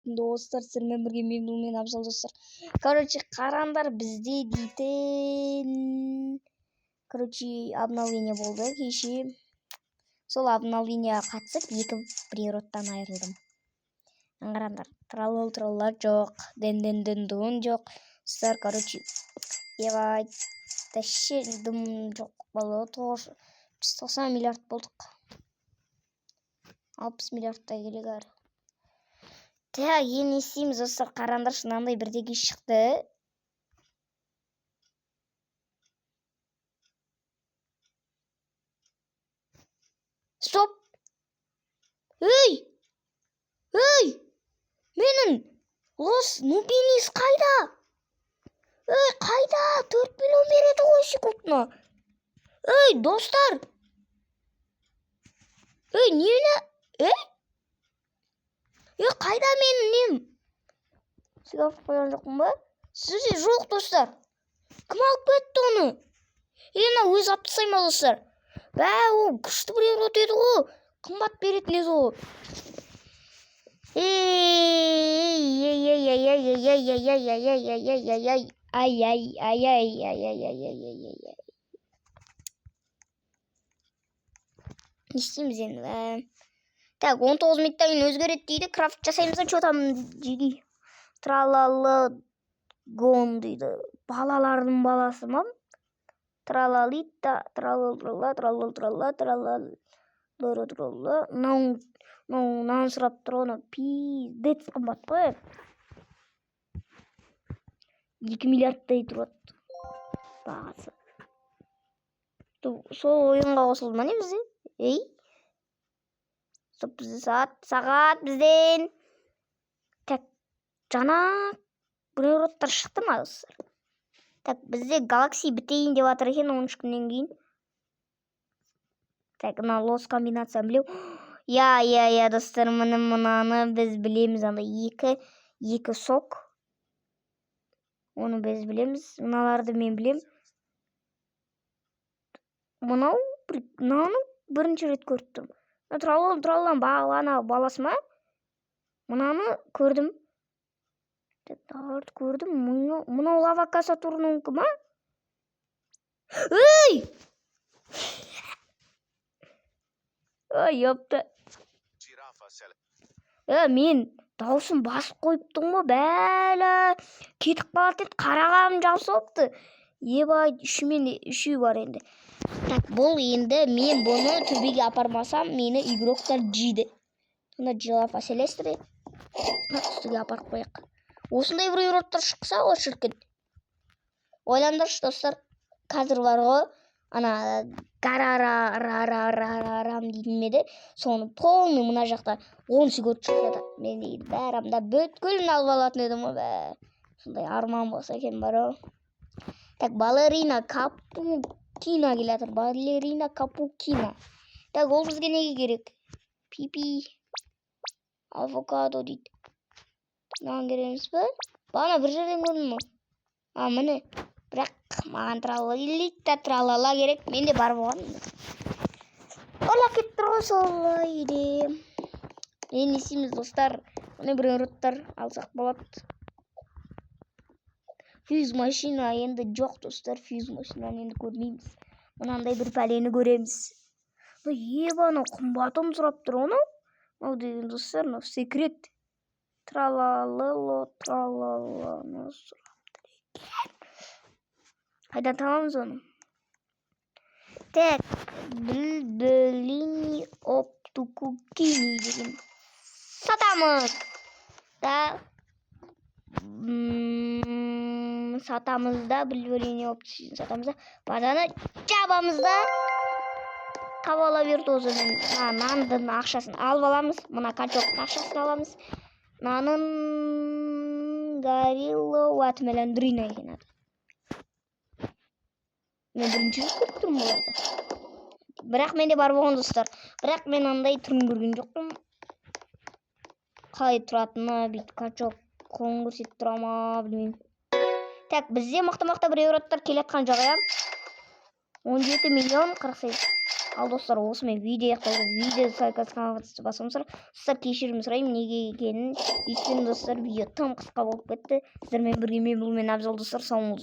достар, сіздермен бірге мен бұлмен абзал достар. Короче, қараңдар бізде дейтін. Короче, обновление болды кеше. Сол обновлениеге қатысып, екі природтан айырылдым. Қараңдар, тралла жоқ, ден жоқ. Сіздер, короче, ебай, тәші дым жоқ болды. 190 миллиард болдық. 60 миллиардтай келек әрі. Так, не істейміз достар, қараңдар, шынандай бірдеге шықты. Стоп! Ей! Менің лос нубинис қайда? Қайда? 4 миллион береді ғой секундына. Достар! Нені? Қайда менің нем? Сізге алып қойған жоқпын ба? Сізде жоқ достар. Кім алып кетті оны? Ена өз алып тастай ма достар? Ол күшті природ еді ғой. Қымбат беретін еді ғой. Не істейміз енді? Так, 19 минуттан кейін өзгереді дейді. Крафт жасаймыз да, что там дейді. Тралалы гон дейді. Балалардың баласы ма? Тралалита, тралалы. Нан сұрап тұр оны. Пиздец қымбат қой. 2 миллиардтай тұрады бағасы. Сол ойынға қосылды ма не бізде? Стоп, бізде сағат бізден. Так, жаңа природтар шықты ма достар? Так, бізде галакси бітейін деп атыр екен 13 күннен кейін. Так, мына лос комбинация білеу. Я, достар, мұнаны біз білеміз. Екі сок. Оны біз білеміз. Мұналарды мен білем. Мұнаны бірінші рет көріп тұрмын. Траллан баласы ма? Мұнаны көрдім. Мұнау лава Сатурныңқы ма? Ёпты. Мен даусын басып қойыптың ба? Бәлі. Кетіп қалады еді, қарағам жақсы опты. Ебай, үші бар енді. Так, бұл енді мен бұны төбеге апармасам, мені игроктар жейді. Сонда жирафа селестірі. Үстіге апарып қояқ. Осындай бір үйроттар шықса ғой шіркін. Ойландаршы достар, қазір бар ғой, ана гарарарарарарам дейтін меді, соны полный мұна жақта 10 секунд шықса да, мен дейді, бәрімда бүткілін алып алатын едім ғой. Сондай арман болса екен бар ғой. Так, балерина Капукина келатыр. Балерина Капукина. Так, ол бізге неге керек? Пипи. Авокадо дейді. Маған кереміз бі? Бана бір жерден көрдің ма? Міне. Бірақ маған тралала керек. Менде бар болған. Ола кеттір ғой солай де. Не істейміз достар? Міне бір ұрыттар алсақ болады. Фьюз машина енді жоқ достар. Фьюз машинаны енді көрмейміз. Мұнандай бір пәлені көреміз. Ебаны қымбатым сұрап тұр оны. Ол деген достар, секрет. Тралалылы сұрап тұр екен. Қайдан табамыз оны? Так, Білділini оптукукини деген сатамыз. Сатамызда Білділini оптукукини сатамызда. Базаны жабамызда. Кавала виртуозының нандың ақшасын алып аламыз. Мұна качоқтың ақшасын аламыз. Нанын горилла уатмеландрина екен аты. Мен бірінші көріп тұрмын оларды. Бірақ менде бар болған достар. Бірақ мен андай түрін көрген жоқпын. Қалай тұратыны, бит качок қоң көрсетіп тұра ма, білмеймін. Так, бізде мақта бір еуроттар келетқан жағая. 17 миллион 48. Ал достар, осымен видео аяқталды. Видео басамсыр. Достар, кешірім сұраймын неге екенін. Өйткені достар, видео тым қысқа болып кетті. Сіздермен бірге мен Абзал достар, сау болыңыздар.